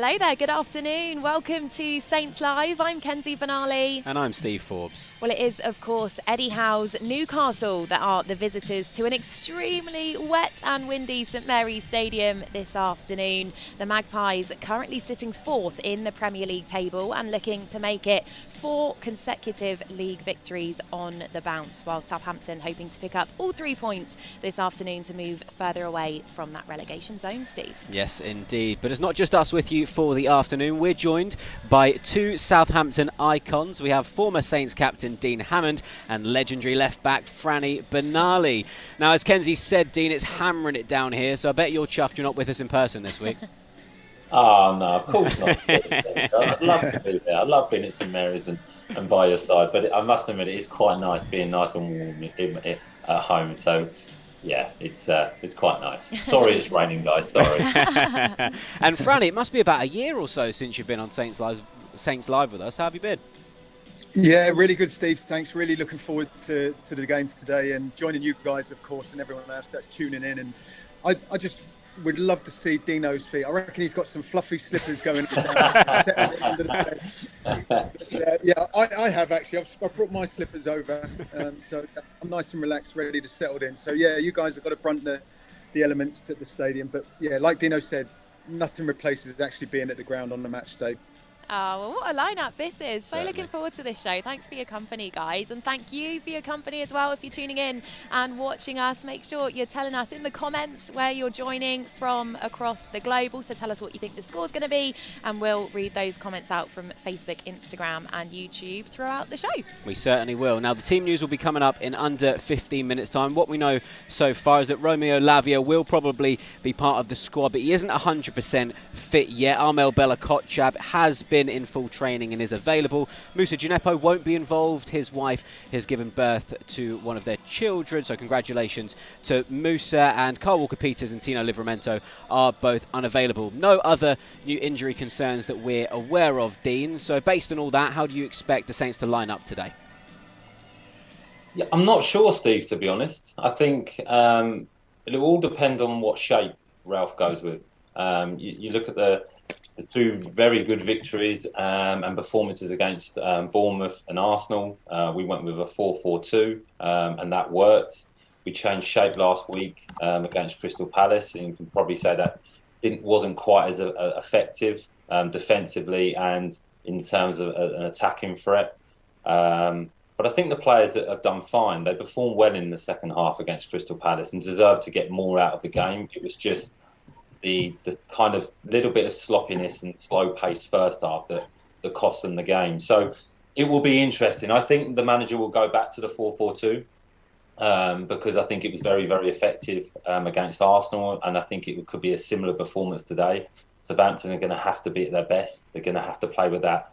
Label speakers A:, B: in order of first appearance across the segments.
A: Hello there, good afternoon. Welcome to Saints Live. I'm Kenzie Benali.
B: And I'm Steve Forbes.
A: Well, it is, of course, Eddie Howe's Newcastle that are the visitors to an extremely wet and windy St Mary's Stadium this afternoon. The Magpies currently sitting fourth in the Premier League table and looking to make it 4 consecutive league victories on the bounce, while Southampton hoping to pick up all 3 points this afternoon to move further away from that relegation zone, Steve.
B: Yes, indeed. But it's not just us with you for the afternoon. We're joined by 2 Southampton icons. We have former Saints captain Dean Hammond and legendary left-back Franny Benali. Now, as Kenzie said, Dean, it's hammering it down here, so I bet you're chuffed you're not with us in person this week.
C: Oh, no, of course not. I'd love to be there. I love being at St Mary's and by your side. But I must admit, it is quite nice being nice and warm at home. So, yeah, it's quite nice. Sorry it's raining, guys. Sorry.
B: And Franny, it must be about a year or so since you've been on Saints Live with us. How have you been?
D: Yeah, really good, Steve. Thanks. Really looking forward to the games today and joining you guys, of course, and everyone else that's tuning in. And I just would love to see Dino's feet. I reckon he's got some fluffy slippers going under the bed. Yeah, I have actually. I've brought my slippers over, so I'm nice and relaxed, ready to settle in. So yeah, you guys have got to brunt the elements at the stadium. But yeah, like Dino said, nothing replaces actually being at the ground on the match day.
A: Oh, well, what a lineup this is. So
B: Certainly.
A: looking forward to this show. Thanks for your company, guys. And thank you for your company as well. If you're tuning in and watching us, make sure you're telling us in the comments where you're joining from across the globe. Also tell us what you think the score's going to be, and we'll read those comments out from Facebook, Instagram and YouTube throughout the show.
B: We certainly will. Now, the team news will be coming up in under 15 minutes' time. What we know so far is that Romeo Lavia will probably be part of the squad, but he isn't 100% fit yet. Armel Bella Kotchab has been in full training and is available. Musa Gineppo won't be involved. His wife has given birth to one of their children, so congratulations to Musa. And Carl Walker-Peters and Tino Livramento are both unavailable. No other new injury concerns that we're aware of, Dean. So based on all that, how do you expect the Saints to line up today?
C: Yeah, I'm not sure, Steve, to be honest. I think it'll all depend on what shape Ralph goes with. You look at the 2 very good victories and performances against Bournemouth and Arsenal. We went with a 4-4-2 and that worked. We changed shape last week against Crystal Palace, and you can probably say that wasn't quite as effective defensively and in terms of an attacking threat. But I think the players that have done fine. They performed well in the second half against Crystal Palace and deserved to get more out of the game. It was just the kind of little bit of sloppiness and slow pace first half that cost them the game. So it will be interesting. I think the manager will go back to the 4-4-2 because I think it was very, very effective against Arsenal, and I think it could be a similar performance today. Southampton are going to have to be at their best. They're going to have to play with that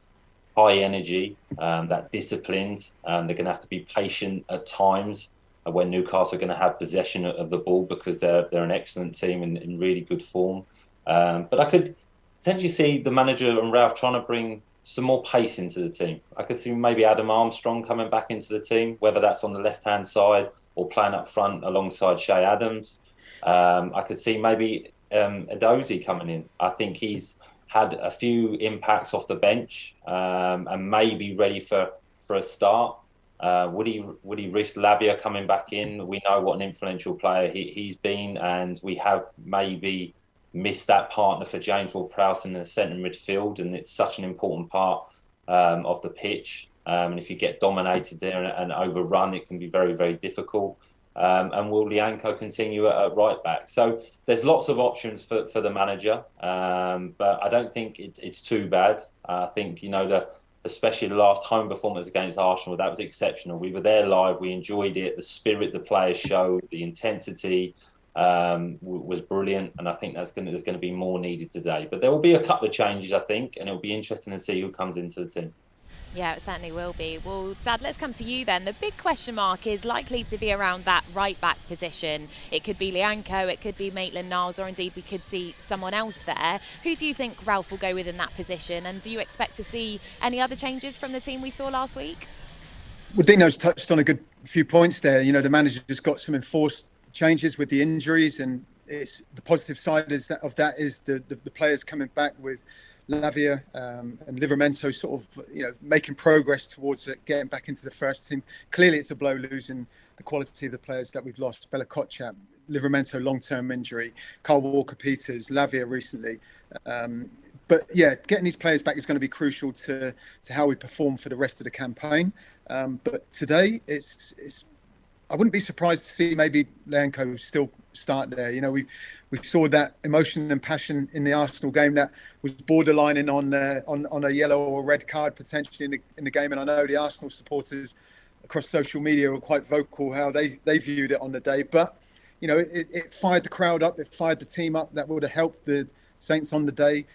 C: high energy, that disciplined. They're going to have to be patient at times when Newcastle are going to have possession of the ball because they're an excellent team in really good form. But I could potentially see the manager and Ralph trying to bring some more pace into the team. I could see maybe Adam Armstrong coming back into the team, whether that's on the left-hand side or playing up front alongside Shay Adams. I could see maybe Edozie coming in. I think he's had a few impacts off the bench and may be ready for a start. Would he risk Lavia coming back in? We know what an influential player he's been, and we have maybe missed that partner for James Ward-Prowse in the centre midfield, and it's such an important part of the pitch. And if you get dominated there and overrun, it can be very, very difficult. And will Lianco continue at right back? So there's lots of options for the manager, but I don't think it's too bad. I think, especially the last home performance against Arsenal, that was exceptional. We were there live, we enjoyed it, the spirit the players showed, the intensity was brilliant, and I think there's going to be more needed today. But there will be a couple of changes, I think, and it'll be interesting to see who comes into the team.
A: Yeah, it certainly will be. Well, Dad, let's come to you then. The big question mark is likely to be around that right-back position. It could be Lianco, it could be Maitland-Niles, or indeed we could see someone else there. Who do you think Ralph will go with in that position? And do you expect to see any other changes from the team we saw last week?
D: Well, Dino's touched on a good few points there. The manager just got some enforced changes with the injuries, and it's the positive side of that is the players coming back with Lavia and Livramento sort of, making progress towards getting back into the first team. Clearly, it's a blow losing the quality of the players that we've lost. Bella Kotchap, Livramento, long-term injury, Carl Walker-Peters, Lavia recently. But yeah, getting these players back is going to be crucial to how we perform for the rest of the campaign. But today, I wouldn't be surprised to see maybe Leanco still start there. We saw that emotion and passion in the Arsenal game that was borderlining on a yellow or red card potentially in the game. And I know the Arsenal supporters across social media were quite vocal how they viewed it on the day. But it fired the crowd up, it fired the team up. That would have helped the Saints on the day.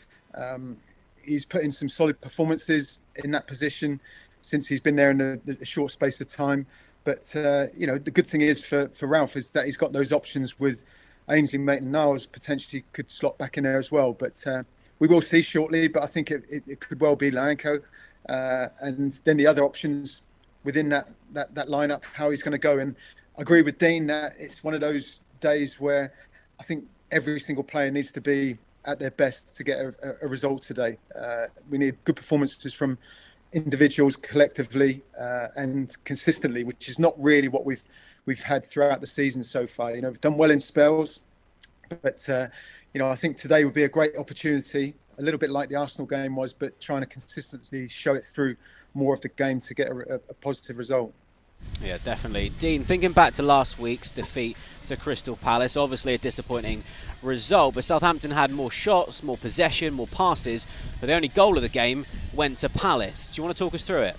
D: He's put in some solid performances in that position since he's been there in a short space of time. But, the good thing is for Ralph is that he's got those options with Ainsley Maitland-Niles potentially could slot back in there as well. But we will see shortly. But I think it could well be Leanco. And then the other options within that lineup, how he's going to go. And I agree with Dean that it's one of those days where I think every single player needs to be at their best to get a result today. We need good performances from individuals collectively and consistently, which is not really what we've had throughout the season so far. We've done well in spells, but I think today would be a great opportunity, a little bit like the Arsenal game was, but trying to consistently show it through more of the game to get a positive result.
B: Yeah, definitely. Dean, thinking back to last week's defeat to Crystal Palace, obviously a disappointing result, but Southampton had more shots, more possession, more passes, but the only goal of the game went to Palace. Do you want to talk us through it?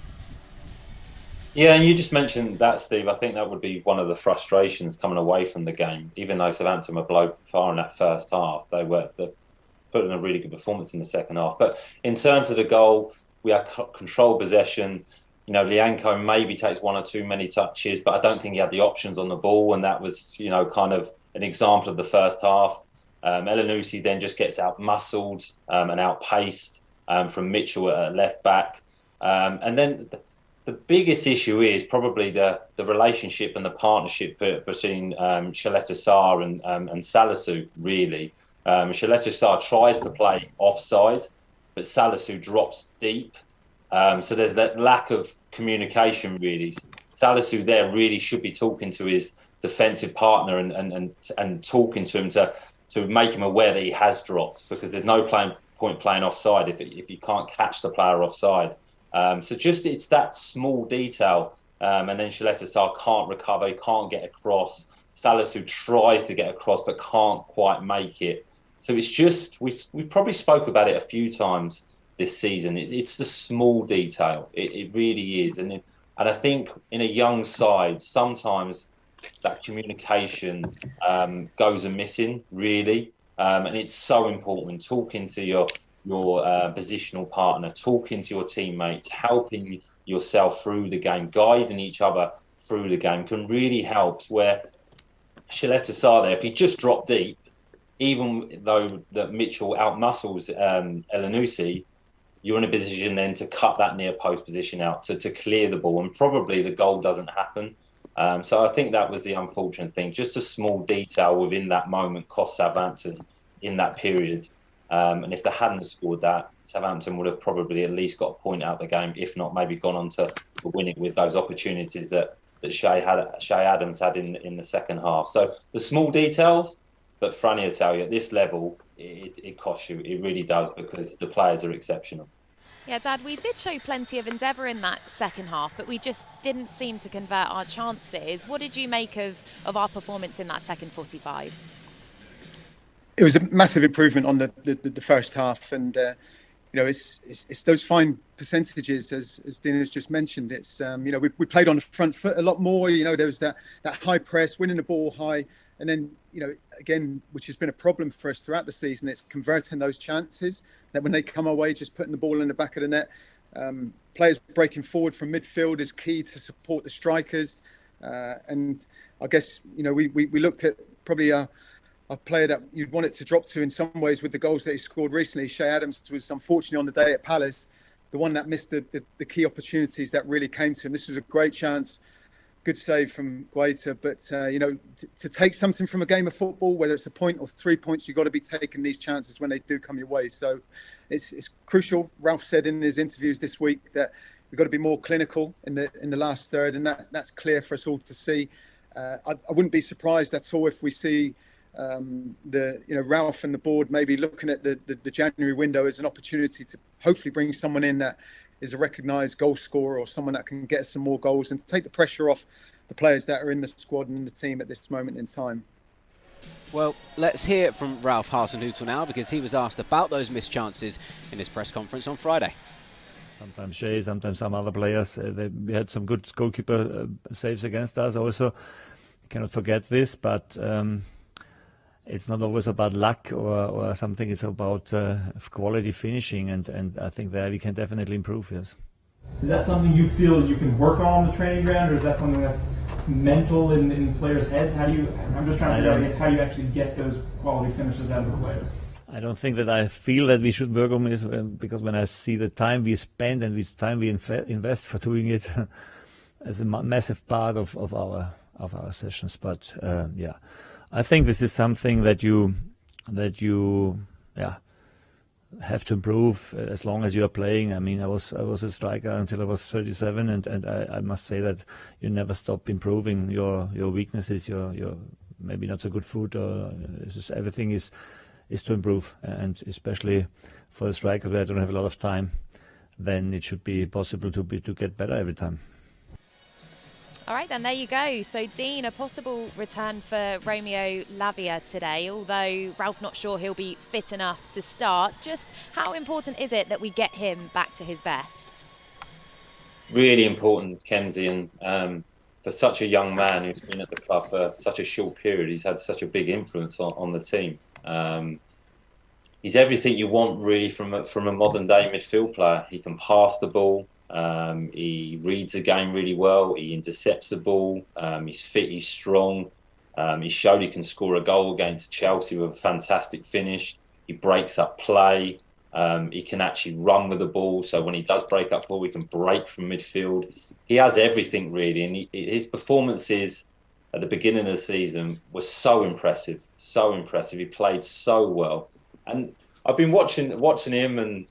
C: Yeah, and you just mentioned that, Steve. I think that would be one of the frustrations coming away from the game. Even though Southampton were below par in that first half, they put in a really good performance in the second half. But in terms of the goal, we had controlled possession. Leanco maybe takes one or two many touches, but I don't think he had the options on the ball, and that was, kind of an example of the first half. Elanusi then just gets out-muscled and outpaced from Mitchell at left back. And then the biggest issue is probably the relationship and the partnership between Shaletta Sarr and Salisu, really. Shaletta Sarr tries to play offside, but Salisu drops deep. So there's that lack of communication, really. Salisu there really should be talking to his defensive partner and talking to him to make him aware that he has dropped, because there's no point playing offside if you can't catch the player offside. So just it's that small detail. And then Shaletta Sarr can't recover, he can't get across. Salisu tries to get across but can't quite make it. So it's just, we've probably spoke about it a few times this season. It's the small detail. It really is. And I think in a young side, sometimes that communication goes missing, really. And it's so important, talking to your positional partner, talking to your teammates, helping yourself through the game, guiding each other through the game can really help. Where Shaletta Sarr there, if he just dropped deep, even though that Mitchell outmuscles Elanusi, you're in a position then to cut that near post position out to clear the ball, and probably the goal doesn't happen. So I think that was the unfortunate thing. Just a small detail within that moment cost Southampton in that period. And if they hadn't scored that, Southampton would have probably at least got a point out the game, if not maybe gone on to win it with those opportunities that Shay Adams had in the second half. So the small details, but Franny will tell you, at this level, it costs you. It really does, because the players are exceptional.
A: Yeah, Dad, we did show plenty of endeavour in that second half, but we just didn't seem to convert our chances. What did you make of our performance in that second 45?
D: It was a massive improvement on the first half, and it's those fine percentages as Dean has just mentioned. It's we played on the front foot a lot more. There was that high press, winning the ball high, and then again, which has been a problem for us throughout the season, it's converting those chances. That when they come our way, just putting the ball in the back of the net. Players breaking forward from midfield is key to support the strikers, and I guess we looked at probably a player that you'd want it to drop to in some ways with the goals that he scored recently. Shay Adams was unfortunately on the day at Palace, the one that missed the key opportunities that really came to him. This was a great chance good save from Guaita. But, to take something from a game of football, whether it's a point or 3 points, you've got to be taking these chances when they do come your way. So it's crucial. Ralph said in his interviews this week that we've got to be more clinical in the last third, and that's clear for us all to see. I wouldn't be surprised at all if we see Ralph and the board maybe looking at the January window as an opportunity to hopefully bring someone in that is a recognised goal scorer or someone that can get some more goals and take the pressure off the players that are in the squad and in the team at this moment in time.
B: Well, let's hear it from Ralph Hasenhüttl now, because he was asked about those missed chances in his press conference on Friday.
E: Sometimes Shea, sometimes some other players. We had some good goalkeeper saves against us also. Cannot forget this, but it's not always about luck or something. It's about quality finishing, and I think there we can definitely improve, yes.
F: Is that something you feel you can work on the training ground, or is that something that's mental in players' heads? I'm just trying to figure out, I guess, how you actually get those quality finishes out of the players.
E: I don't think that I feel that we should work on this, because when I see the time we spend and the time we invest for doing it as a massive part of our sessions. But I think this is something that you have to improve as long as you are playing. I mean, I was a striker until I was 37, and I must say that you never stop improving your weaknesses, your maybe not so good foot, or everything is to improve, and especially for a striker where I don't have a lot of time, then it should be possible to get better every time.
A: All right, then there you go. So, Dean, a possible return for Romeo Lavia today, although Ralph not sure he'll be fit enough to start. Just how important is it that we get him back to his best?
C: Really important, Kenzie, and for such a young man who's been at the club for such a short period, he's had such a big influence on the team. He's everything you want really from a modern day midfield player. He can pass the ball. He reads the game really well. He intercepts the ball. He's fit. He's strong. He showed he can score a goal against Chelsea with a fantastic finish. He breaks up play. He can actually run with the ball. So when he does break up ball, he can break from midfield. He has everything really, and his performances at the beginning of the season was so impressive, so impressive. He played so well, and I've been watching him and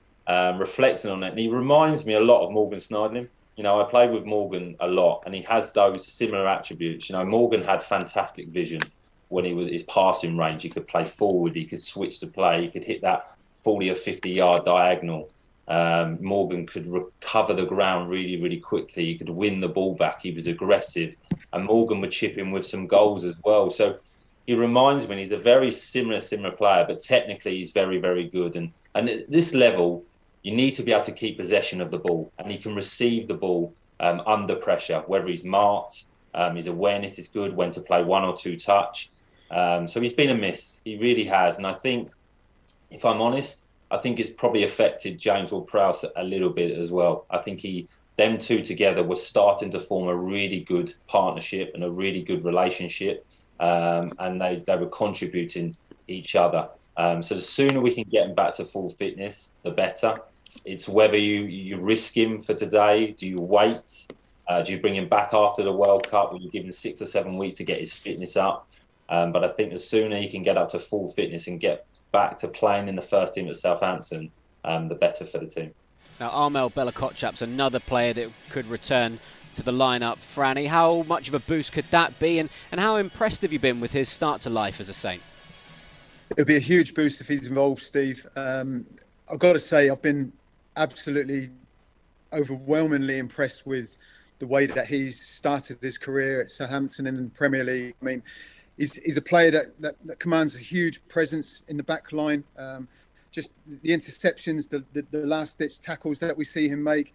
C: reflecting on it, and he reminds me a lot of Morgan Sneijderlin. I played with Morgan a lot, and he has those similar attributes. Morgan had fantastic vision when his passing range. He could play forward, he could switch the play, he could hit that 40 or 50-yard diagonal. Morgan could recover the ground really, really quickly. He could win the ball back. He was aggressive, and Morgan would chip in with some goals as well. So he reminds me, he's a very similar player, but technically he's very, very good. And at this level, you need to be able to keep possession of the ball, and he can receive the ball under pressure, whether he's marked, his awareness is good, when to play one or two touch. So he's been a miss. He really has. And I think, if I'm honest, I think it's probably affected James Ward-Prowse a little bit as well. I think them two together were starting to form a really good partnership and a really good relationship, and they were contributing each other. So the sooner we can get him back to full fitness, the better. It's whether you risk him for today. Do you wait? Do you bring him back after the World Cup? Will you give him 6 or 7 weeks to get his fitness up? But I think the sooner he can get up to full fitness and get back to playing in the first team at Southampton, the better for the team.
B: Now, Armel Bella-Kotchap's another player that could return to the lineup. Franny, how much of a boost could that be, and how impressed have you been with his start to life as a Saint?
D: It'll be a huge boost if he's involved, Steve. I've got to say, I've been absolutely overwhelmingly impressed with the way that he's started his career at Southampton and in the Premier League. I mean, he's a player that commands a huge presence in the back line. Just the interceptions, the last-ditch tackles that we see him make.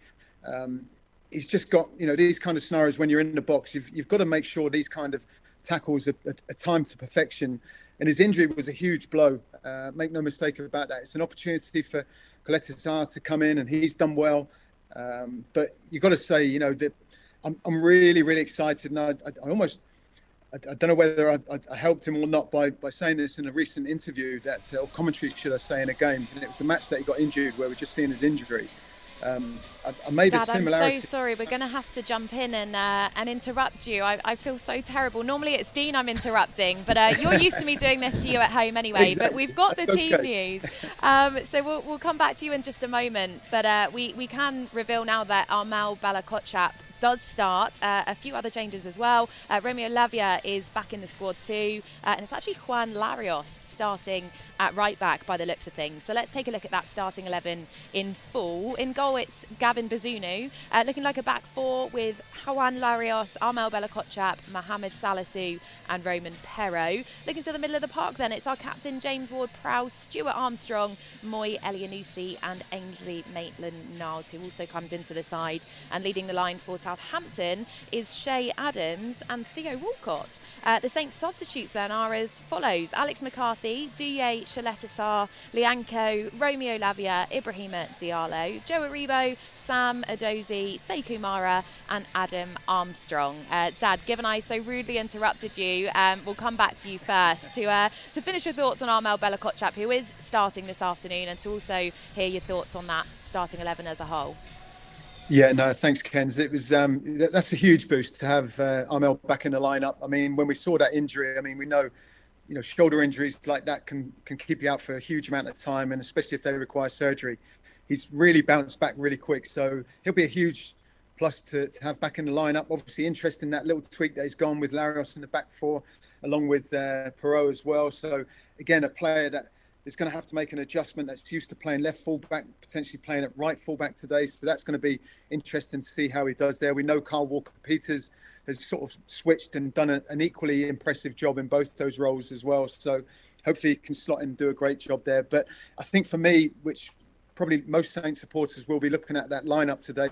D: He's just got, these kind of scenarios when you're in the box, you've got to make sure these kind of tackles are timed to perfection. And his injury was a huge blow. Make no mistake about that. It's an opportunity for Galatasaray to come in, and he's done well. But you've got to say, that I'm really, really excited. And I don't know whether I helped him or not by saying this in a recent interview, or commentary, should I say, in a game. And it was the match that he got injured, where we're just seeing his injury. I made
A: Dad,
D: a similarity.
A: I'm so sorry. We're going to have to jump in and interrupt you. I feel so terrible. Normally it's Dean I'm interrupting, but you're used to me doing this to you at home anyway.
D: Exactly.
A: But we've got
D: That's
A: the team
D: okay.
A: news. So we'll come back to you in just a moment. But we can reveal now that Armel Bella-Kotchap does start. A few other changes as well. Romeo Lavia is back in the squad too. And it's actually Juan Larios starting at right back by the looks of things. So let's take a look at that starting 11 in full. In goal, it's Gavin Bazunu, looking like a back four with Juan Larios, Armel Bella-Kotchap, Mohamed Salisu and Roman Perro. Looking to the middle of the park then, it's our captain James Ward-Prowse, Stuart Armstrong, Moy Elianusi and Ainsley Maitland-Niles, who also comes into the side. And leading the line for Southampton is Shay Adams and Theo Walcott. The Saints substitutes then are as follows: Alex McCarthy, Douye Shaletasar, Lianco, Romeo Lavia, Ibrahima Diallo, Joe Aribo, Sam Adozi, Sekou Mara and Adam Armstrong. Dad, given I so rudely interrupted you, we'll come back to you first to finish your thoughts on Armel Bella-Kotchap, who is starting this afternoon, and to also hear your thoughts on that starting 11 as a whole.
D: Yeah, no, thanks, Kenz. It was that's a huge boost to have Armel back in the lineup. I mean, when we saw that injury, I mean, we know, shoulder injuries like that can keep you out for a huge amount of time, and especially if they require surgery. He's really bounced back really quick, so he'll be a huge plus to have back in the lineup. Obviously, interesting that little tweak that he's gone with Larios in the back four, along with Perot as well. So again, a player that is going to have to make an adjustment, that's used to playing left fullback, potentially playing at right fullback today. So that's going to be interesting to see how he does there. We know Carl Walker-Peters has sort of switched and done an equally impressive job in both those roles as well. So hopefully he can slot in and do a great job there. But I think for me, which probably most Saints supporters will be looking at that lineup today,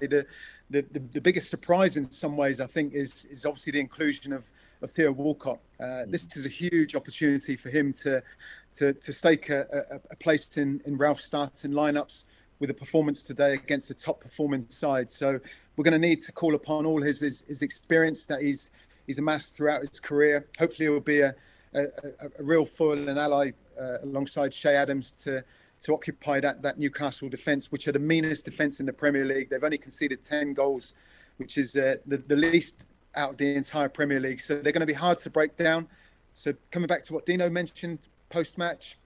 D: the biggest surprise in some ways, I think, is obviously the inclusion of Theo Walcott. This is a huge opportunity for him to stake a place in Ralph's starting lineups with a performance today against a top performing side. So we're going to need to call upon all his experience that he's amassed throughout his career. Hopefully, it will be a real foil and ally alongside Shay Adams to occupy that Newcastle defence, which are the meanest defence in the Premier League. They've only conceded 10 goals, which is the least out of the entire Premier League. So they're going to be hard to break down. So coming back to what Dino mentioned post-match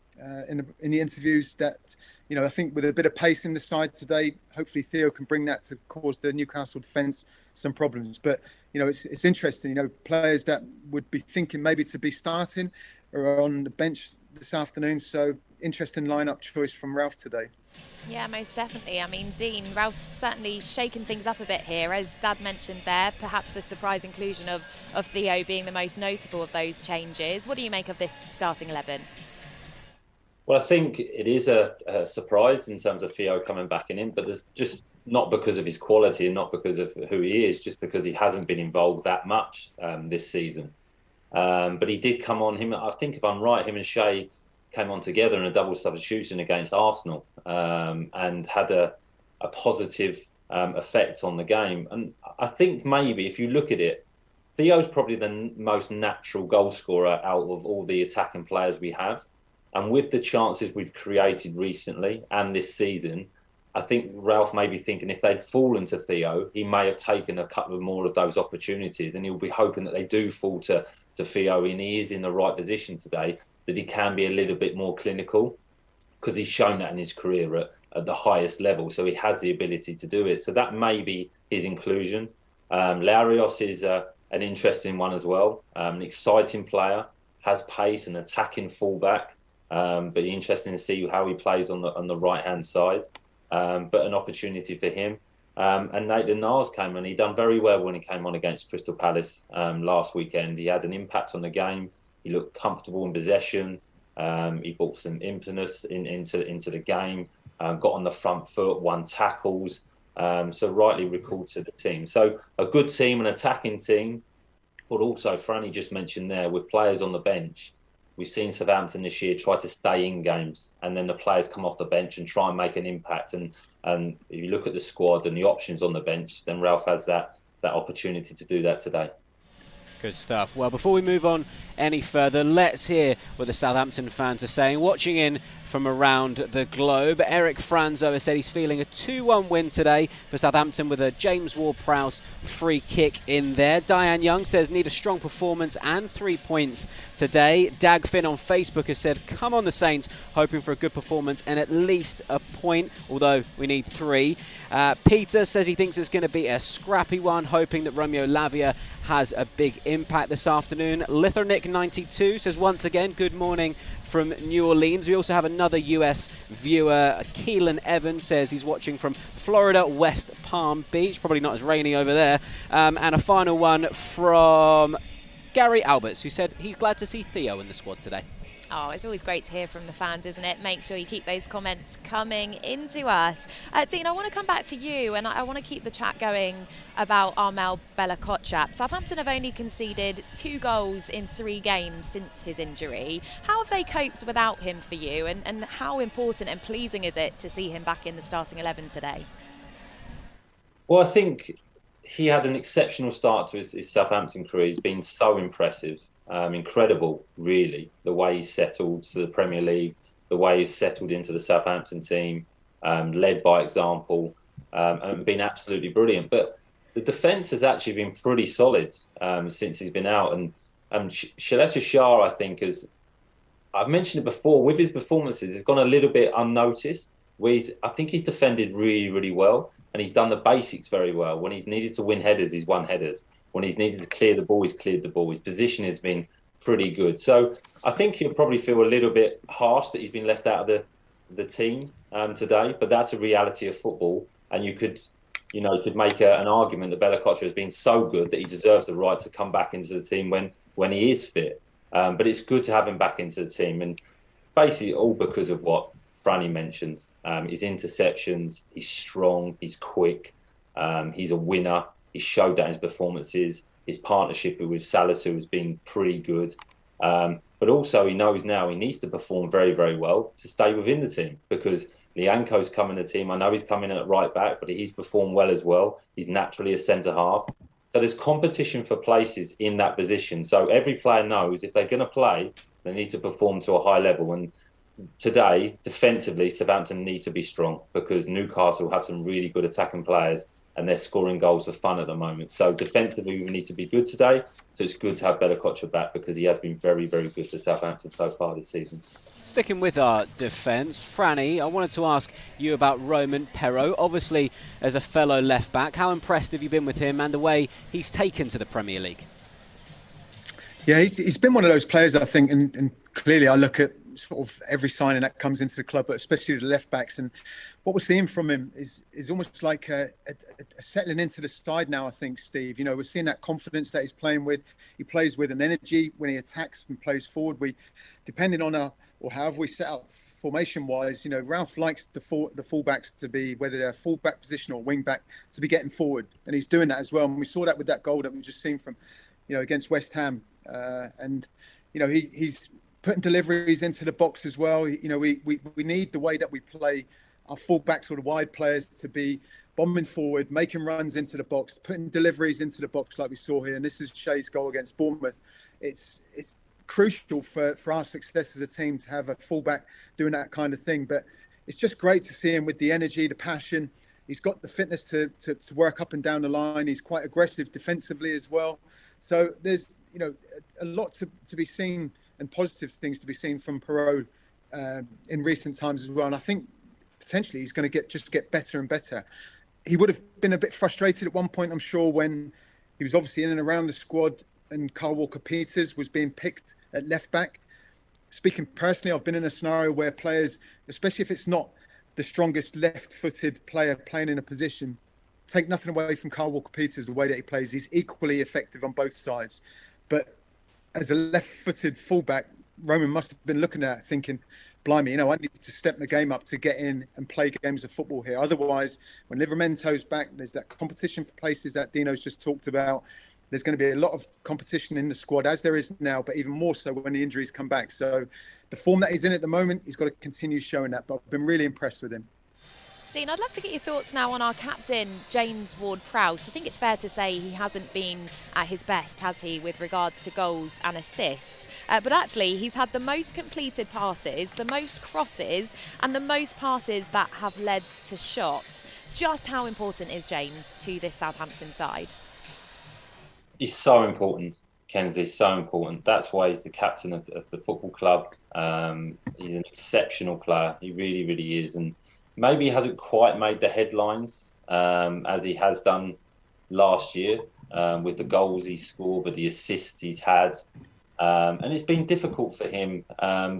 D: in the interviews, that I think with a bit of pace in the side today, hopefully Theo can bring that to cause the Newcastle defence some problems. But it's interesting. Players that would be thinking maybe to be starting are on the bench this afternoon. So interesting lineup choice from Ralph today.
A: Yeah, most definitely. I mean, Dean, Ralph's certainly shaken things up a bit here, as Dad mentioned there. Perhaps the surprise inclusion of Theo being the most notable of those changes. What do you make of this starting 11?
C: Well, I think it is a surprise in terms of Theo coming back in, but there's just not because of his quality and not because of who he is, just because he hasn't been involved that much this season. But he did come on. I think if I'm right, him and Shay came on together in a double substitution against Arsenal and had a positive effect on the game. And I think maybe if you look at it, Theo's probably the most natural goal scorer out of all the attacking players we have. And with the chances we've created recently and this season, I think Ralph may be thinking if they'd fallen to Theo, he may have taken a couple of more of those opportunities, and he'll be hoping that they do fall to Theo, and he is in the right position today, that he can be a little bit more clinical, because he's shown that in his career at the highest level. So he has the ability to do it. So that may be his inclusion. Larios is an interesting one as well. An exciting player, has pace, an attacking fullback. But interesting to see how he plays on the right-hand side. But an opportunity for him. And Maitland-Niles came on. He done very well when he came on against Crystal Palace last weekend. He had an impact on the game. He looked comfortable in possession. He brought some impetus into the game. Got on the front foot, won tackles. So rightly recalled to the team. So a good team, an attacking team. But also, Franny just mentioned there, with players on the bench, we've seen Southampton this year try to stay in games, and then the players come off the bench and try and make an impact. And if you look at the squad and the options on the bench, then Ralph has that opportunity to do that today.
B: Good stuff. Well, before we move on any further, let's hear what the Southampton fans are saying. Watching in from around the globe, Eric Franzo has said he's feeling a 2-1 win today for Southampton with a James Ward-Prowse free kick in there. Diane Young says need a strong performance and 3 points today. Dag Finn on Facebook has said, come on the Saints, hoping for a good performance and at least a point, although we need 3. Peter says he thinks it's going to be a scrappy one, hoping that Romeo Lavia has a big impact this afternoon. Lithernick92 says once again, good morning from New Orleans. We also have another US viewer. Keelan Evans says he's watching from Florida, West Palm Beach. Probably not as rainy over there. And a final one from Gary Alberts, who said he's glad to see Theo in the squad today.
A: Oh, it's always great to hear from the fans, isn't it? Make sure you keep those comments coming into us. Dean, I want to come back to you, and I want to keep the chat going about Armel Bella-Kotchap. Southampton have only conceded 2 goals in 3 games since his injury. How have they coped without him for you, and how important and pleasing is it to see him back in the starting 11 today?
C: Well, I think he had an exceptional start to his Southampton career. He's been so impressive. Incredible, really, the way he's settled to the Premier League, the way he's settled into the Southampton team, led by example, and been absolutely brilliant. But the defence has actually been pretty solid since he's been out. And Shalesha Shah, I think, I've mentioned it before, with his performances, he's gone a little bit unnoticed. I think he's defended really, really well, and he's done the basics very well. When he's needed to win headers, he's won headers. When he's needed to clear the ball, he's cleared the ball. His position has been pretty good. So I think he'll probably feel a little bit harsh that he's been left out of the team today. But that's a reality of football. And you could make an argument that Bella-Kotchap has been so good that he deserves the right to come back into the team when he is fit. But it's good to have him back into the team. And basically all because of what Franny mentioned. His interceptions, he's strong, he's quick, he's a winner. His showdown performances, his partnership with Salisu has been pretty good. But also he knows now he needs to perform very, very well to stay within the team, because Lianco's come in the team. I know he's coming in at right back, but he's performed well as well. He's naturally a centre half. So there's competition for places in that position. So every player knows if they're going to play, they need to perform to a high level. And today, defensively, Southampton need to be strong, because Newcastle have some really good attacking players, and they're scoring goals for fun at the moment. So defensively, we need to be good today. So it's good to have Bella-Kotchap back, because he has been very, very good for Southampton so far this season.
B: Sticking with our defence, Franny, I wanted to ask you about Roman Perraud. Obviously, as a fellow left-back, how impressed have you been with him and the way he's taken to the Premier League?
D: Yeah, he's been one of those players, I think, and clearly I look at sort of every signing that comes into the club, but especially the left-backs, and what we're seeing from him is almost like a settling into the side now, I think, Steve. We're seeing that confidence that he's playing with. He plays with an energy when he attacks and plays forward. Depending on however we set up formation-wise, Ralph likes the fullbacks to be, whether they're fullback position or wing-back, to be getting forward. And he's doing that as well. And we saw that with that goal that we've just seen from, against West Ham. He's putting deliveries into the box as well. We need the way that we play our fullbacks or the wide players to be bombing forward, making runs into the box, putting deliveries into the box like we saw here. And this is Shea's goal against Bournemouth. It's crucial for our success as a team to have a fullback doing that kind of thing. But it's just great to see him with the energy, the passion. He's got the fitness to work up and down the line. He's quite aggressive defensively as well. So there's a lot to be seen, and positive things to be seen from Perraud in recent times as well. And I think potentially he's going to get better and better. He would have been a bit frustrated at one point, I'm sure, when he was obviously in and around the squad and Kyle Walker-Peters was being picked at left back. Speaking personally, I've been in a scenario where players, especially if it's not the strongest left-footed player playing in a position, take nothing away from Kyle Walker-Peters, the way that he plays. He's equally effective on both sides. But as a left-footed fullback, Roman must have been looking at it thinking, blimey, I need to step the game up to get in and play games of football here. Otherwise, when Livramento's back, there's that competition for places that Dino's just talked about. There's going to be a lot of competition in the squad, as there is now, but even more so when the injuries come back. So the form that he's in at the moment, he's got to continue showing that. But I've been really impressed with him.
A: Dean, I'd love to get your thoughts now on our captain, James Ward-Prowse. I think it's fair to say he hasn't been at his best, has he, with regards to goals and assists. But actually, he's had the most completed passes, the most crosses, and the most passes that have led to shots. Just how important is James to this Southampton side?
C: He's so important, Kenzie, so important. That's why he's the captain of the football club. He's an exceptional player. He really, really is. And maybe he hasn't quite made the headlines as he has done last year with the goals he scored, with the assists he's had. And it's been difficult for him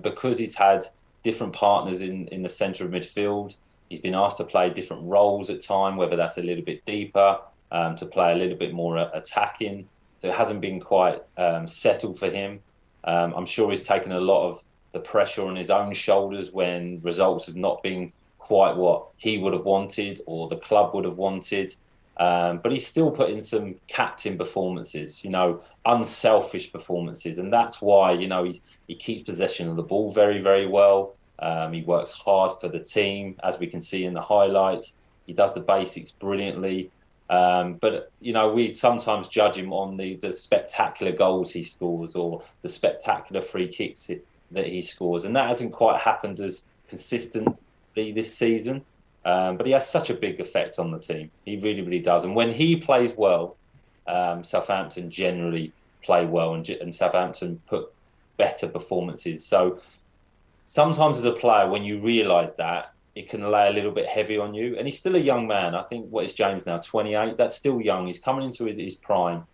C: because he's had different partners in the centre of midfield. He's been asked to play different roles at time, whether that's a little bit deeper, to play a little bit more attacking. So it hasn't been quite settled for him. I'm sure he's taken a lot of the pressure on his own shoulders when results have not been quite what he would have wanted or the club would have wanted. But he's still put in some captain performances, unselfish performances. And that's why, he keeps possession of the ball very, very well. He works hard for the team, as we can see in the highlights. He does the basics brilliantly. But we sometimes judge him on the spectacular goals he scores or the spectacular free kicks that he scores. And that hasn't quite happened as consistently this season. But he has such a big effect on the team. He really, really does. And when he plays well, Southampton generally play well and Southampton put better performances. So sometimes as a player, when you realise that, it can lay a little bit heavy on you. And he's still a young man. I think, what is James now, 28? That's still young. He's coming into his prime.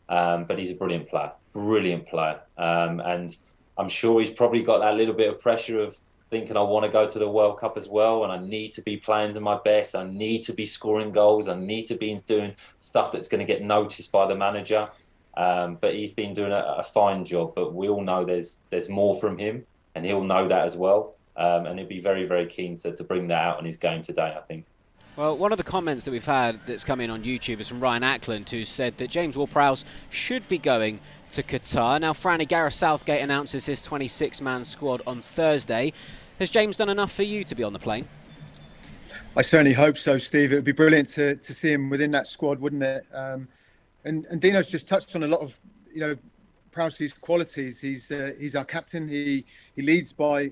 C: But he's a brilliant player. And I'm sure he's probably got that little bit of pressure of thinking, I want to go to the World Cup as well, and I need to be playing to my best. I need to be scoring goals. I need to be doing stuff that's going to get noticed by the manager. But he's been doing a fine job. But we all know there's more from him, and he'll know that as well. And he'll be very, very keen to bring that out in his game today, I think.
B: Well, one of the comments that we've had that's come in on YouTube is from Ryan Ackland, who said that James Ward-Prowse should be going to Qatar. Now, Franny, Gareth Southgate announces his 26-man squad on Thursday. Has James done enough for you to be on the plane?
D: I certainly hope so, Steve. It would be brilliant to see him within that squad, wouldn't it? And Dino's just touched on a lot of, Prowse's qualities. He's our captain. He leads by,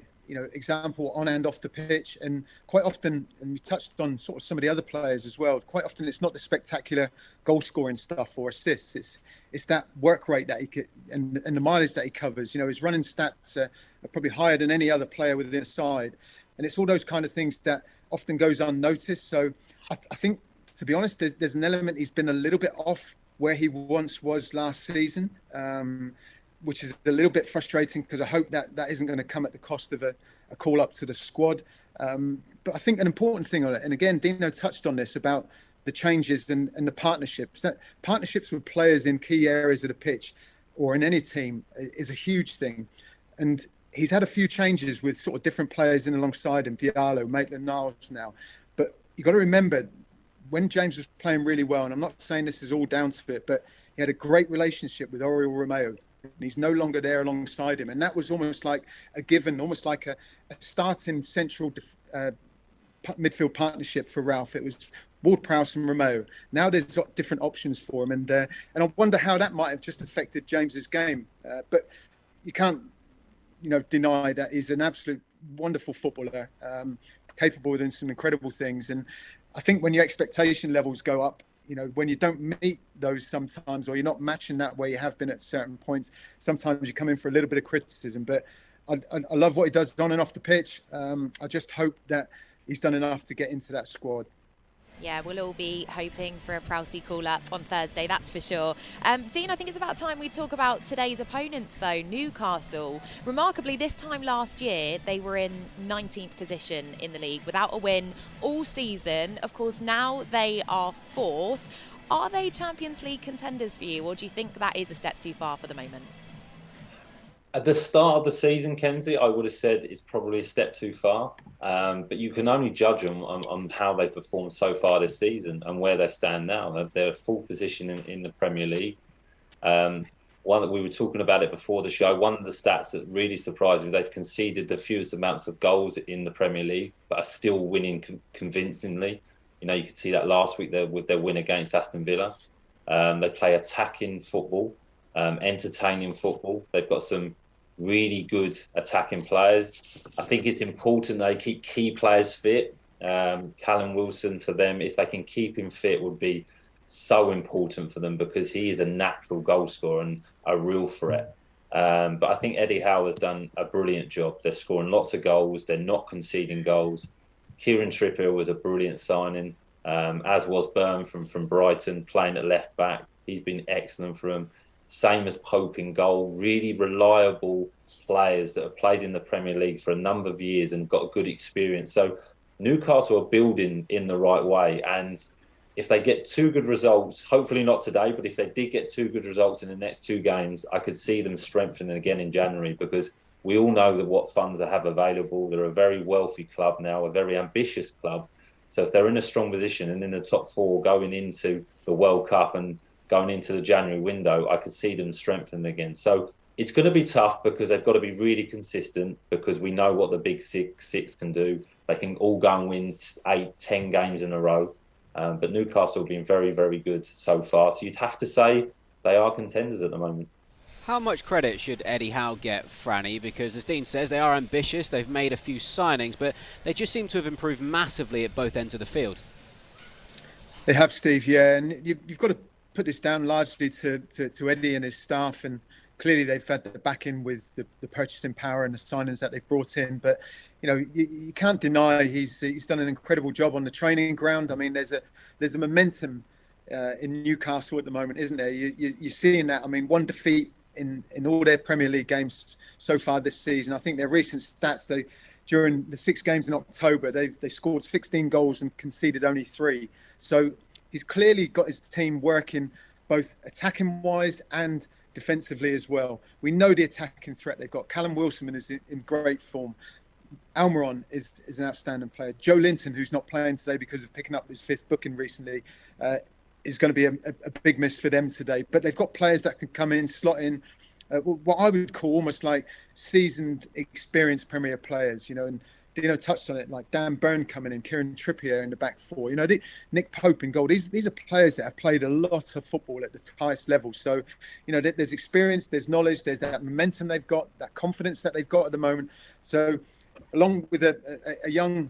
D: example on and off the pitch. And quite often, and we touched on sort of some of the other players as well, quite often it's not the spectacular goal scoring stuff or assists. It's that work rate that he could, and the mileage that he covers. His running stats are probably higher than any other player within a side. And it's all those kind of things that often goes unnoticed. So I think, to be honest, there's an element he's been a little bit off where he once was last season, which is a little bit frustrating because I hope that isn't going to come at the cost of a call up to the squad. But I think an important thing on it, and again, Dino touched on this about the changes and the partnerships. That partnerships with players in key areas of the pitch or in any team is a huge thing. And he's had a few changes with sort of different players in alongside him, Diallo, Maitland-Niles now. But you've got to remember, when James was playing really well, and I'm not saying this is all down to it, but he had a great relationship with Oriol Romeo. And he's no longer there alongside him. And that was almost like a given, almost like a starting central midfield partnership for Ralph. It was Ward-Prowse and Romeo. Now there's got different options for him. And I wonder how that might have just affected James's game. But you can't, deny that he's an absolute wonderful footballer, capable of doing some incredible things. And I think when your expectation levels go up, when you don't meet those sometimes, or you're not matching that where you have been at certain points, sometimes you come in for a little bit of criticism. But I love what he does on and off the pitch. I just hope that he's done enough to get into that squad.
A: Yeah, we'll all be hoping for a Prowsey call-up on Thursday, that's for sure. Dean, I think it's about time we talk about today's opponents, though, Newcastle. Remarkably, this time last year, they were in 19th position in the league without a win all season. Of course, now they are 4th. Are they Champions League contenders for you, or do you think that is a step too far for the moment?
C: At the start of the season, Kenzie, I would have said it's probably a step too far. But you can only judge them on how they performed so far this season and where they stand now. They're full position in the Premier League. one that we were talking about it before the show. One of the stats that really surprised me, they've conceded the fewest amounts of goals in the Premier League, but are still winning convincingly. You know, you could see that last week there with their win against Aston Villa. They play attacking football, entertaining football. They've got some really good attacking players. I think it's important they keep key players fit. Callum Wilson, for them, if they can keep him fit, would be so important for them, because he is a natural goal scorer and a real threat. But I think Eddie Howe has done a brilliant job. They're scoring lots of goals. They're not conceding goals. Kieran Trippier was a brilliant signing, as was Byrne from Brighton, playing at left back. He's been excellent for them. Same as Pope in goal. Really reliable players that have played in the Premier League for a number of years and got good experience. So Newcastle are building in the right way. And if they get 2 good results, hopefully not today, but if they did get 2 good results in the next 2 games, I could see them strengthening again in January, because we all know that what funds they have available. They're a very wealthy club now, a very ambitious club. So if they're in a strong position and in the top 4 going into the World Cup and going into the January window, I could see them strengthening again. So it's going to be tough, because they've got to be really consistent, because we know what the big six can do. They can all go and win 8, 10 games in a row. But Newcastle have been very, very good so far. So you'd have to say they are contenders at the moment.
B: How much credit should Eddie Howe get, Franny? Because as Dean says, they are ambitious. They've made a few signings, but they just seem to have improved massively at both ends of the field.
D: They have, Steve, yeah. And you've got to put this down largely to Eddie and his staff. And clearly they've had the backing with the purchasing power and the signings that they've brought in. But you know, you can't deny he's done an incredible job on the training ground. I mean, there's a momentum in Newcastle at the moment, isn't there? You're seeing that. I mean, 1 defeat in all their Premier League games so far this season. I think their recent stats, during the 6 games in October, they scored 16 goals and conceded only 3. So he's clearly got his team working both attacking wise and defensively as well. We know the attacking threat they've got. Callum Wilson is in great form. Almiron is an outstanding player. Joe Linton, who's not playing today because of picking up his 5th booking recently, is going to be a big miss for them today. But they've got players that can come in, slot in, what I would call almost like seasoned, experienced Premier players, you know, and Dino touched on it, like Dan Byrne coming in, Kieran Trippier in the back 4, you know, Nick Pope in goal. These are players that have played a lot of football at the highest level. So, you know, there's experience, there's knowledge, there's that momentum they've got, that confidence that they've got at the moment. So along with a young,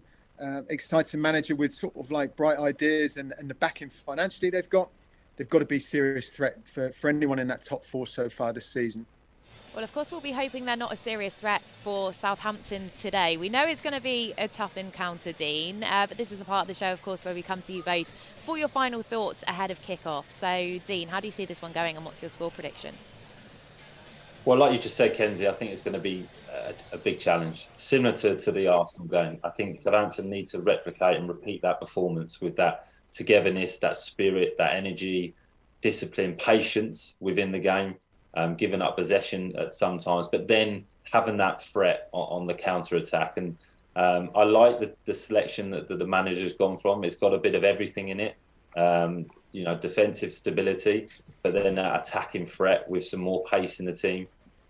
D: exciting manager with sort of like bright ideas and the backing financially they've got to be a serious threat for anyone in that top 4 so far this season.
A: Well, of course, we'll be hoping they're not a serious threat for Southampton today. We know it's going to be a tough encounter, Dean, but this is a part of the show, of course, where we come to you both for your final thoughts ahead of kick-off. So, Dean, how do you see this one going, and what's your score prediction?
C: Well, like you just said, Kenzie, I think it's going to be a big challenge, similar to the Arsenal game. I think Southampton need to replicate and repeat that performance with that togetherness, that spirit, that energy, discipline, patience within the game. Giving up possession at sometimes, but then having that threat on the counter-attack. And I like the selection that the manager's gone from. It's got a bit of everything in it, you know, defensive stability, but then that attacking threat with some more pace in the team.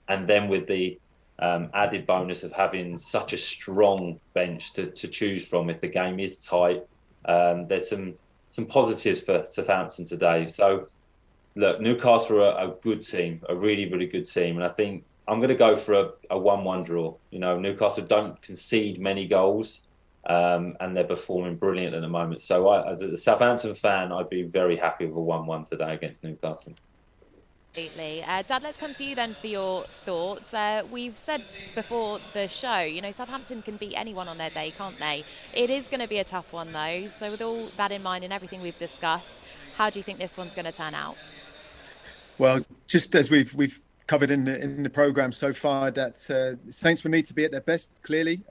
C: And then with the added bonus of having such a strong bench to choose from if the game is tight. There's some positives for Southampton today. So, look, Newcastle are a good team, a really, really good team. And I think I'm going to go for a 1-1 draw. You know, Newcastle don't concede many goals, and they're performing brilliant at the moment. So as a Southampton fan, I'd be very happy with a 1-1 today against Newcastle.
A: Absolutely. Dad, let's come to you then for your thoughts. We've said before the show, you know, Southampton can beat anyone on their day, can't they? It is going to be a tough one, though. So with all that in mind and everything we've discussed, how do you think this one's going to turn out?
D: Well, just as we've covered in the programme so far, that Saints will need to be at their best, clearly.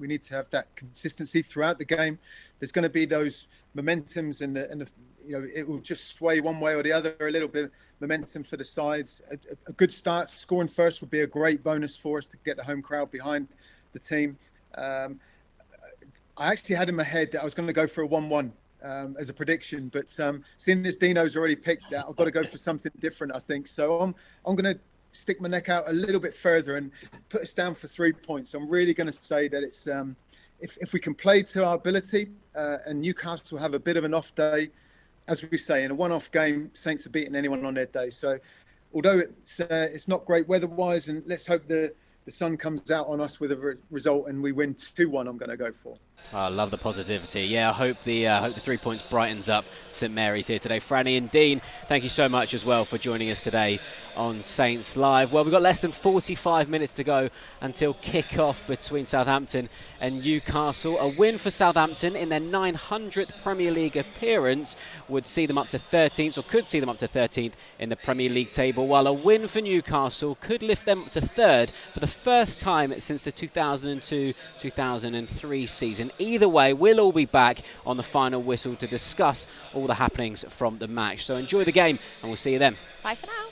D: We need to have that consistency throughout the game. There's going to be those momentums and the you know, it will just sway one way or the other a little bit. Momentum for the sides. A good start, scoring first would be a great bonus for us to get the home crowd behind the team. I actually had in my head that I was going to go for a 1-1 as a prediction, but seeing as Dino's already picked that, I've got to go for something different, I think. So I'm going to stick my neck out a little bit further and put us down for 3 points. I'm really going to say that it's if we can play to our ability, and Newcastle have a bit of an off day, as we say, in a one-off game, Saints are beating anyone on their day. So although it's not great weather-wise, and let's hope the sun comes out on us with a result and we win 2-1, I'm going to go for.
B: I love the positivity. Yeah, I hope the 3 points brightens up St Mary's here today. Franny and Dean, thank you so much as well for joining us today on Saints Live. Well, we've got less than 45 minutes to go until kick-off between Southampton and Newcastle. A win for Southampton in their 900th Premier League appearance would see them up to 13th, or could see them up to 13th in the Premier League table, while a win for Newcastle could lift them up to 3rd for the first time since the 2002-2003 season. Either way, we'll all be back on the final whistle to discuss all the happenings from the match. So enjoy the game, and we'll see you then.
A: Bye for now.